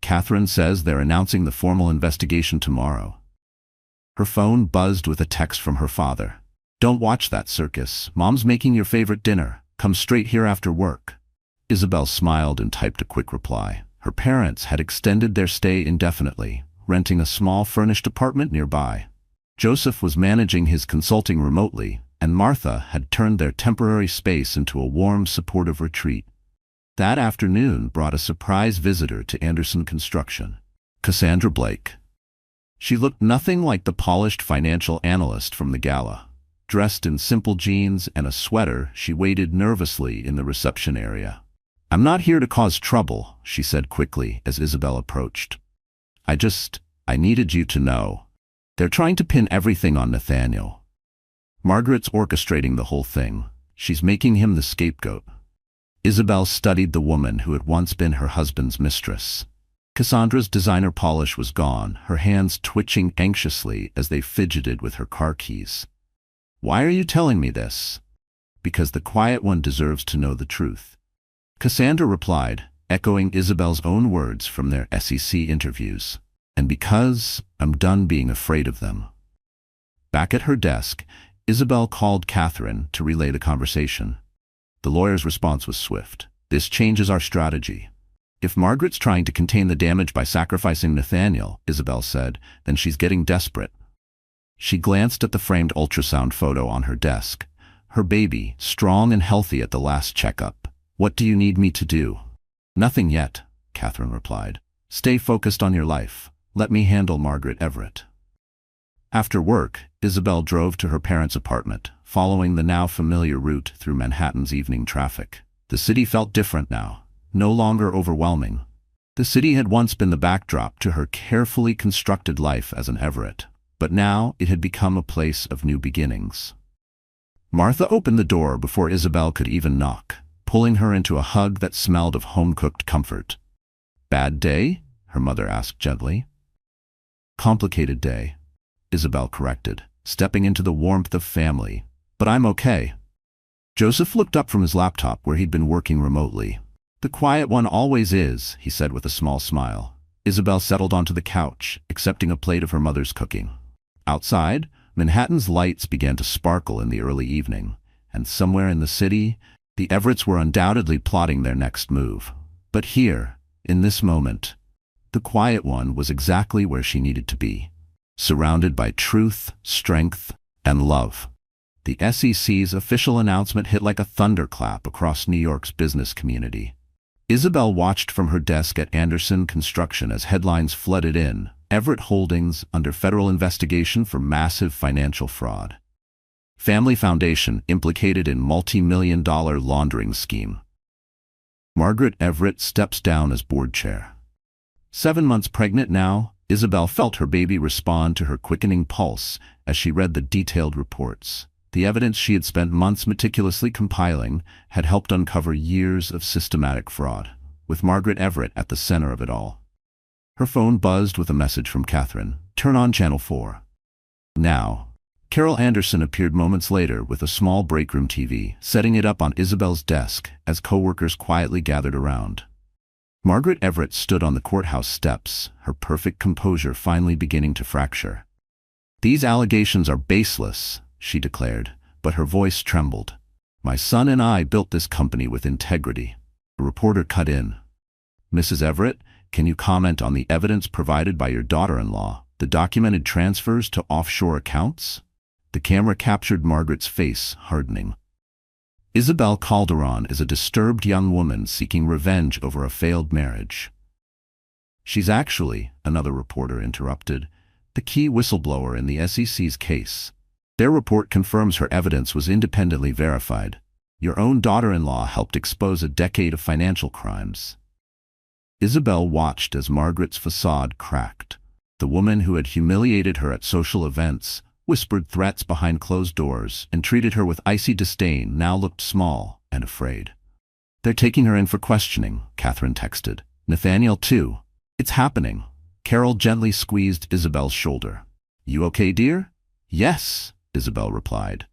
"Catherine says they're announcing the formal investigation tomorrow." Her phone buzzed with a text from her father. "Don't watch that circus. Mom's making your favorite dinner. Come straight here after work." Isabel smiled and typed a quick reply. Her parents had extended their stay indefinitely, renting a small furnished apartment nearby. Joseph was managing his consulting remotely, and Martha had turned their temporary space into a warm, supportive retreat. That afternoon brought a surprise visitor to Anderson Construction, Cassandra Blake. She looked nothing like the polished financial analyst from the gala. Dressed in simple jeans and a sweater, she waited nervously in the reception area. "I'm not here to cause trouble," she said quickly as Isabel approached. I needed you to know. They're trying to pin everything on Nathaniel. Margaret's orchestrating the whole thing. She's making him the scapegoat." Isabel studied the woman who had once been her husband's mistress. Cassandra's designer polish was gone, her hands twitching anxiously as they fidgeted with her car keys. "Why are you telling me this?" "Because the quiet one deserves to know the truth," Cassandra replied, echoing Isabel's own words from their SEC interviews. "And because I'm done being afraid of them." Back at her desk, Isabel called Catherine to relay the conversation. The lawyer's response was swift. "This changes our strategy. If Margaret's trying to contain the damage by sacrificing Nathaniel," Isabel said, "then she's getting desperate." She glanced at the framed ultrasound photo on her desk. Her baby, strong and healthy at the last checkup. "What do you need me to do?" "Nothing yet," Catherine replied. "Stay focused on your life. Let me handle Margaret Everett." After work, Isabel drove to her parents' apartment, following the now familiar route through Manhattan's evening traffic. The city felt different now, no longer overwhelming. The city had once been the backdrop to her carefully constructed life as an Everett, but now it had become a place of new beginnings. Martha opened the door before Isabel could even knock, pulling her into a hug that smelled of home-cooked comfort. "Bad day?" her mother asked gently. "Complicated day," Isabel corrected, stepping into the warmth of family. "But I'm okay." Joseph looked up from his laptop where he'd been working remotely. "The quiet one always is," he said with a small smile. Isabel settled onto the couch, accepting a plate of her mother's cooking. Outside, Manhattan's lights began to sparkle in the early evening, and somewhere in the city, the Everetts were undoubtedly plotting their next move. But here, in this moment, the quiet one was exactly where she needed to be, surrounded by truth, strength, and love. The SEC's official announcement hit like a thunderclap across New York's business community. Isabel watched from her desk at Anderson Construction as headlines flooded in. Everett Holdings under federal investigation for massive financial fraud. Family Foundation implicated in multi-million-dollar laundering scheme. Margaret Everett steps down as board chair. 7 months pregnant now, Isabel felt her baby respond to her quickening pulse as she read the detailed reports. The evidence she had spent months meticulously compiling had helped uncover years of systematic fraud, with Margaret Everett at the center of it all. Her phone buzzed with a message from Catherine. "Turn on Channel 4. Now." Carol Anderson appeared moments later with a small breakroom TV, setting it up on Isabel's desk as co-workers quietly gathered around. Margaret Everett stood on the courthouse steps, her perfect composure finally beginning to fracture. "These allegations are baseless," she declared, but her voice trembled. "My son and I built this company with integrity." A reporter cut in. "Mrs. Everett, can you comment on the evidence provided by your daughter-in-law, the documented transfers to offshore accounts?" The camera captured Margaret's face, hardening. Isabel Calderon is a disturbed young woman seeking revenge over a failed marriage. "She's actually," another reporter interrupted, "the key whistleblower in the SEC's case. Their report confirms her evidence was independently verified. Your own daughter-in-law helped expose a decade of financial crimes." Isabel watched as Margaret's facade cracked. The woman who had humiliated her at social events, whispered threats behind closed doors, and treated her with icy disdain now looked small and afraid. "They're taking her in for questioning," Catherine texted. "Nathaniel, too." "It's happening." Carol gently squeezed Isabel's shoulder. "You okay, dear?" "Yes," Isabel replied.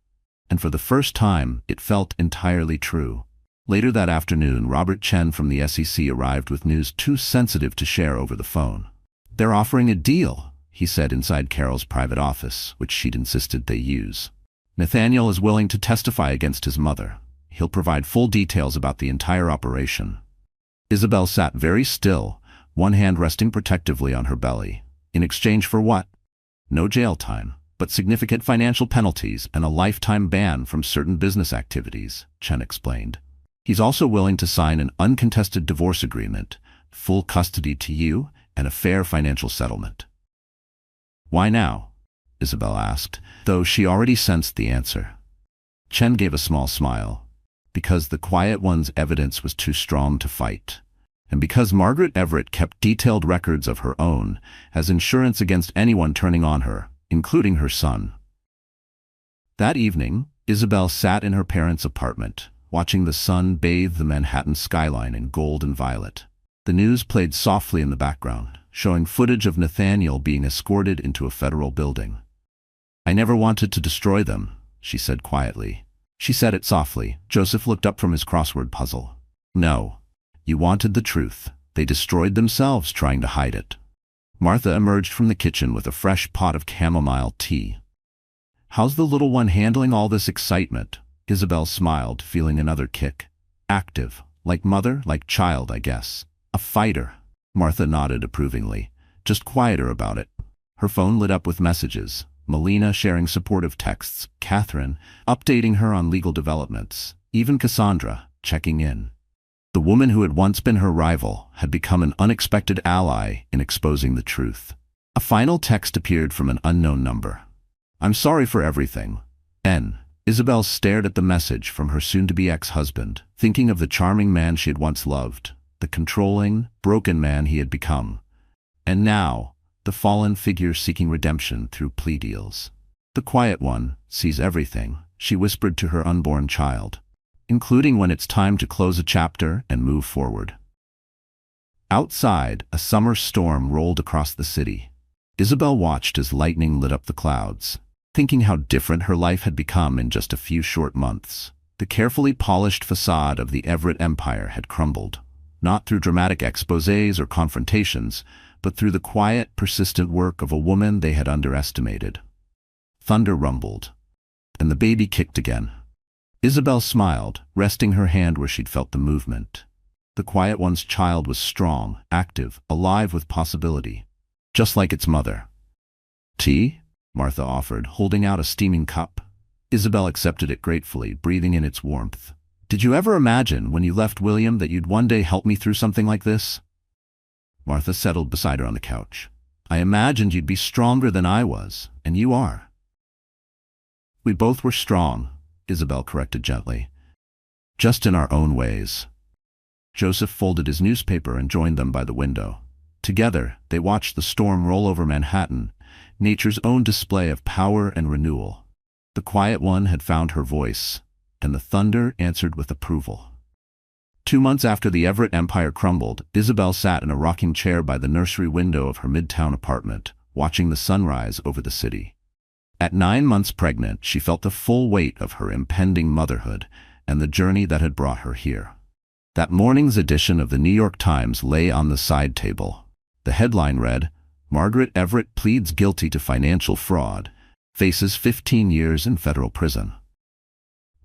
And for the first time, it felt entirely true. Later that afternoon, Robert Chen from the SEC arrived with news too sensitive to share over the phone. "They're offering a deal," he said inside Carol's private office, which she'd insisted they use. "Nathaniel is willing to testify against his mother. He'll provide full details about the entire operation." Isabel sat very still, one hand resting protectively on her belly. "In exchange for what?" "No jail time, but significant financial penalties and a lifetime ban from certain business activities," Chen explained. "He's also willing to sign an uncontested divorce agreement, full custody to you, and a fair financial settlement." "Why now?" Isabel asked, though she already sensed the answer. Chen gave a small smile. "Because the quiet one's evidence was too strong to fight, and because Margaret Everett kept detailed records of her own as insurance against anyone turning on her, including her son." That evening, Isabel sat in her parents' apartment, watching the sun bathe the Manhattan skyline in gold and violet. The news played softly in the background, showing footage of Nathaniel being escorted into a federal building. "I never wanted to destroy them," she said quietly. She said it softly. Joseph looked up from his crossword puzzle. "No. You wanted the truth. They destroyed themselves trying to hide it." Martha emerged from the kitchen with a fresh pot of chamomile tea. "How's the little one handling all this excitement?" Isabel smiled, feeling another kick. "Active. Like mother, like child, I guess. A fighter." Martha nodded approvingly, just quieter about it. Her phone lit up with messages. Melina sharing supportive texts, Catherine updating her on legal developments, even Cassandra checking in. The woman who had once been her rival had become an unexpected ally in exposing the truth. A final text appeared from an unknown number. "I'm sorry for everything. N." Isabel stared at the message from her soon-to-be ex-husband, thinking of the charming man she had once loved, the controlling, broken man he had become. And now, the fallen figure seeking redemption through plea deals. "The quiet one sees everything," she whispered to her unborn child, "including when it's time to close a chapter and move forward." Outside, a summer storm rolled across the city. Isabel watched as lightning lit up the clouds, thinking how different her life had become in just a few short months. The carefully polished facade of the Everett empire had crumbled, not through dramatic exposés or confrontations, but through the quiet, persistent work of a woman they had underestimated. Thunder rumbled, and the baby kicked again. Isabel smiled, resting her hand where she'd felt the movement. The quiet one's child was strong, active, alive with possibility, just like its mother. "Tea?" Martha offered, holding out a steaming cup. Isabel accepted it gratefully, breathing in its warmth. "Did you ever imagine when you left William that you'd one day help me through something like this?" Martha settled beside her on the couch. "I imagined you'd be stronger than I was, and you are." "We both were strong," Isabel corrected gently. "Just in our own ways." Joseph folded his newspaper and joined them by the window. Together, they watched the storm roll over Manhattan, nature's own display of power and renewal. The quiet one had found her voice, and the thunder answered with approval. 2 months after the Everett empire crumbled, Isabel sat in a rocking chair by the nursery window of her midtown apartment, watching the sunrise over the city. At 9 months pregnant, she felt the full weight of her impending motherhood and the journey that had brought her here. That morning's edition of the New York Times lay on the side table. The headline read, "Margaret Everett pleads guilty to financial fraud, faces 15 years in federal prison."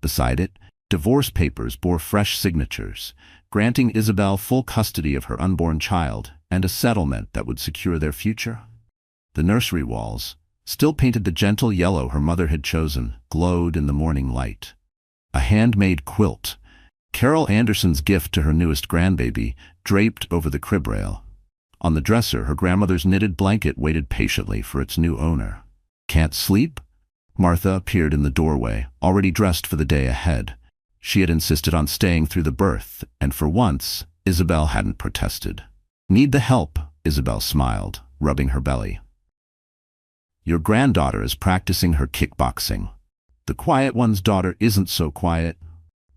Beside it, divorce papers bore fresh signatures, granting Isabel full custody of her unborn child and a settlement that would secure their future. The nursery walls, still painted the gentle yellow her mother had chosen, glowed in the morning light. A handmade quilt, Carol Anderson's gift to her newest grandbaby, draped over the crib rail. On the dresser, her grandmother's knitted blanket waited patiently for its new owner. "Can't sleep?" Martha appeared in the doorway, already dressed for the day ahead. She had insisted on staying through the birth, and for once, Isabel hadn't protested. "Need the help?" Isabel smiled, rubbing her belly. "Your granddaughter is practicing her kickboxing." "The quiet one's daughter isn't so quiet,"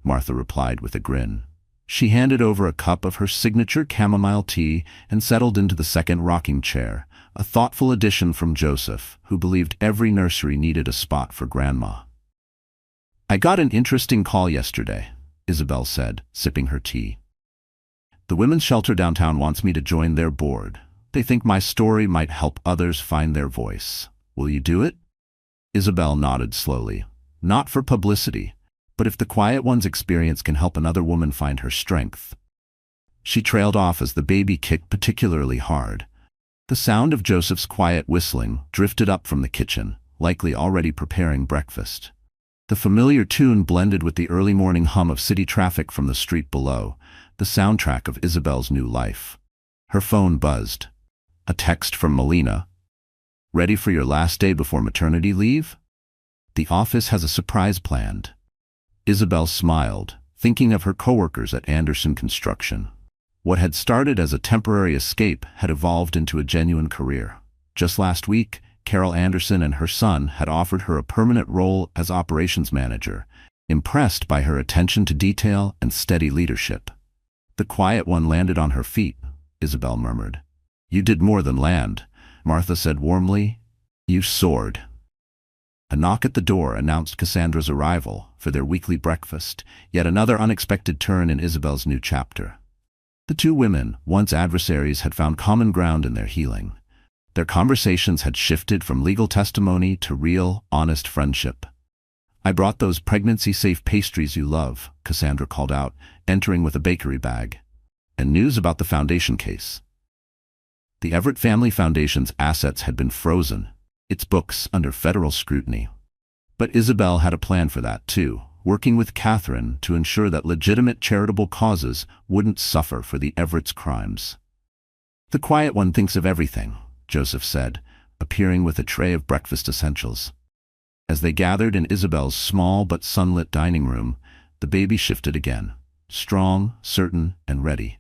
Martha replied with a grin. She handed over a cup of her signature chamomile tea and settled into the second rocking chair, a thoughtful addition from Joseph, who believed every nursery needed a spot for Grandma. "I got an interesting call yesterday," Isabel said, sipping her tea. "The women's shelter downtown wants me to join their board. They think my story might help others find their voice. Will you do it?" Isabel nodded slowly. "Not for publicity, but if the quiet one's experience can help another woman find her strength." She trailed off as the baby kicked particularly hard. The sound of Joseph's quiet whistling drifted up from the kitchen, likely already preparing breakfast. The familiar tune blended with the early morning hum of city traffic from the street below, the soundtrack of Isabel's new life. Her phone buzzed. A text from Melina. "Ready for your last day before maternity leave? The office has a surprise planned." Isabel smiled, thinking of her coworkers at Anderson Construction. What had started as a temporary escape had evolved into a genuine career. Just last week, Carol Anderson and her son had offered her a permanent role as operations manager, impressed by her attention to detail and steady leadership. "The quiet one landed on her feet," Isabel murmured. "You did more than land," Martha said warmly. "You soared." A knock at the door announced Cassandra's arrival for their weekly breakfast, yet another unexpected turn in Isabel's new chapter. The two women, once adversaries, had found common ground in their healing. Their conversations had shifted from legal testimony to real, honest friendship. "I brought those pregnancy-safe pastries you love," Cassandra called out, entering with a bakery bag. "And news about the foundation case." The Everett Family Foundation's assets had been frozen, its books under federal scrutiny. But Isabel had a plan for that too, working with Catherine to ensure that legitimate charitable causes wouldn't suffer for the Everett's crimes. "The quiet one thinks of everything," Joseph said, appearing with a tray of breakfast essentials. As they gathered in Isabel's small but sunlit dining room, the baby shifted again, strong, certain, and ready.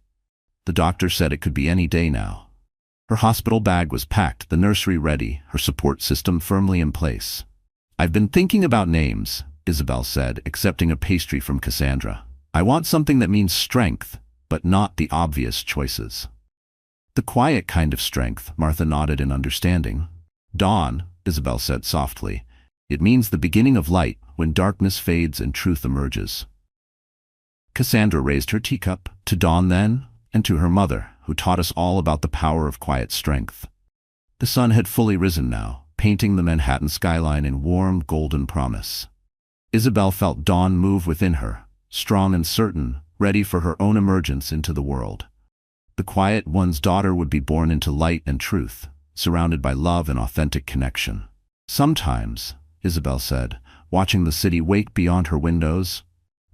The doctor said it could be any day now. Her hospital bag was packed, the nursery ready, her support system firmly in place. "I've been thinking about names," Isabel said, accepting a pastry from Cassandra. "I want something that means strength, but not the obvious choices." "The quiet kind of strength," Martha nodded in understanding. "Dawn," Isabel said softly. "It means the beginning of light, when darkness fades and truth emerges." Cassandra raised her teacup. "To Dawn then, and to her mother, who taught us all about the power of quiet strength. The sun had fully risen now, painting the Manhattan skyline in warm, golden promise. Isabel felt dawn move within her, strong and certain, ready for her own emergence into the world. The quiet one's daughter would be born into light and truth, surrounded by love and authentic connection. Sometimes, Isabel said, watching the city wake beyond her windows,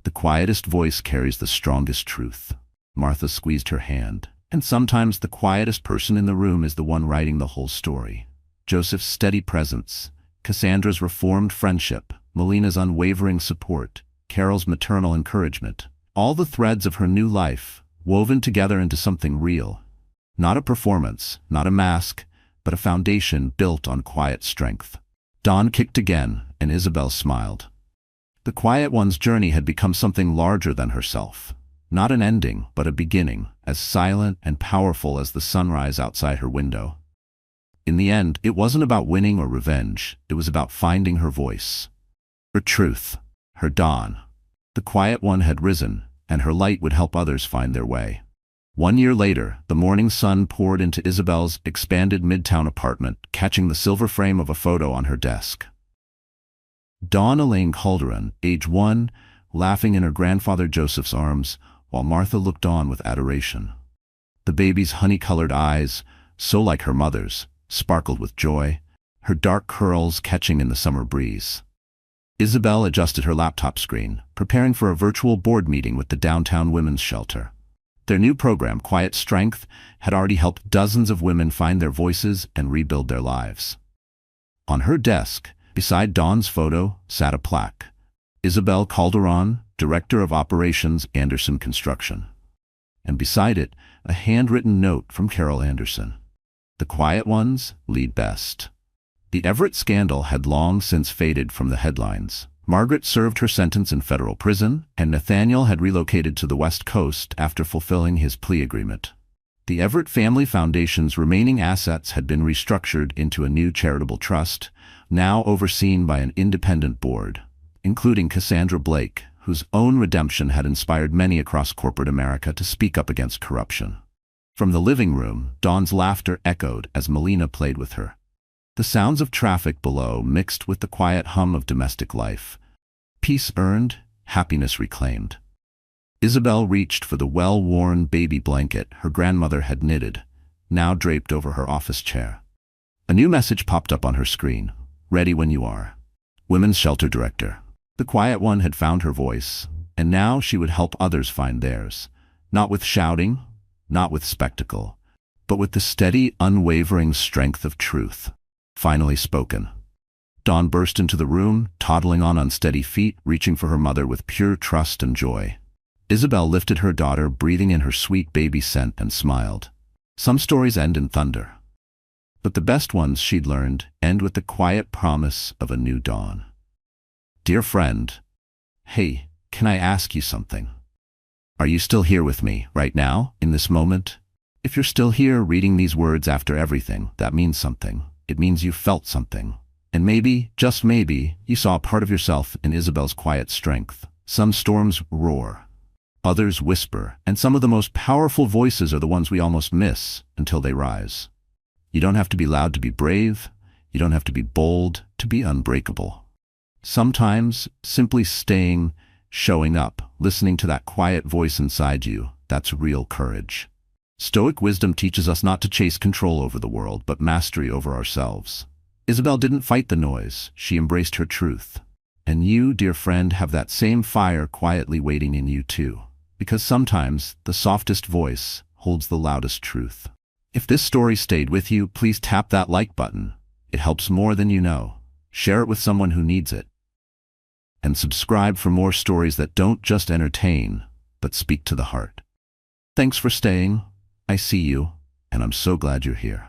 the quietest voice carries the strongest truth. Martha squeezed her hand. And sometimes the quietest person in the room is the one writing the whole story. Joseph's steady presence, Cassandra's reformed friendship, Melina's unwavering support, Carol's maternal encouragement, all the threads of her new life, woven together into something real. Not a performance, not a mask, but a foundation built on quiet strength. Dawn kicked again, and Isabel smiled. The quiet one's journey had become something larger than herself. Not an ending, but a beginning, as silent and powerful as the sunrise outside her window. In the end, it wasn't about winning or revenge. It was about finding her voice. Her truth. Her dawn. The quiet one had risen, and her light would help others find their way. 1 year later, the morning sun poured into Isabel's expanded midtown apartment, catching the silver frame of a photo on her desk. Dawn Elaine Calderon, age 1, laughing in her grandfather Joseph's arms, while Martha looked on with adoration. The baby's honey-colored eyes, so like her mother's, sparkled with joy, her dark curls catching in the summer breeze. Isabel adjusted her laptop screen, preparing for a virtual board meeting with the downtown women's shelter. Their new program, Quiet Strength, had already helped dozens of women find their voices and rebuild their lives. On her desk, beside Dawn's photo, sat a plaque. Isabel Calderon, Director of Operations, Anderson Construction. And beside it, a handwritten note from Carol Anderson. The quiet ones lead best. The Everett scandal had long since faded from the headlines. Margaret served her sentence in federal prison, and Nathaniel had relocated to the West Coast after fulfilling his plea agreement. The Everett Family Foundation's remaining assets had been restructured into a new charitable trust, now overseen by an independent board, including Cassandra Blake, whose own redemption had inspired many across corporate America to speak up against corruption. From the living room, Dawn's laughter echoed as Melina played with her. The sounds of traffic below mixed with the quiet hum of domestic life. Peace earned, happiness reclaimed. Isabel reached for the well-worn baby blanket her grandmother had knitted, now draped over her office chair. A new message popped up on her screen. Ready when you are. Women's Shelter Director. The quiet one had found her voice, and now she would help others find theirs. Not with shouting, not with spectacle, but with the steady, unwavering strength of truth. Finally spoken. Dawn burst into the room, toddling on unsteady feet, reaching for her mother with pure trust and joy. Isabel lifted her daughter, breathing in her sweet baby scent, and smiled. Some stories end in thunder, but the best ones, she'd learned, end with the quiet promise of a new dawn. Dear friend, hey, can I ask you something? Are you still here with me, right now, in this moment? If you're still here reading these words after everything, that means something. It means you felt something. And maybe, just maybe, you saw a part of yourself in Isabel's quiet strength. Some storms roar, others whisper, and some of the most powerful voices are the ones we almost miss until they rise. You don't have to be loud to be brave. You don't have to be bold to be unbreakable. Sometimes, simply staying, showing up, listening to that quiet voice inside you, that's real courage. Stoic wisdom teaches us not to chase control over the world, but mastery over ourselves. Isabel didn't fight the noise. She embraced her truth. And you, dear friend, have that same fire quietly waiting in you too. Because sometimes, the softest voice holds the loudest truth. If this story stayed with you, please tap that like button. It helps more than you know. Share it with someone who needs it. And subscribe for more stories that don't just entertain, but speak to the heart. Thanks for staying. I see you, and I'm so glad you're here.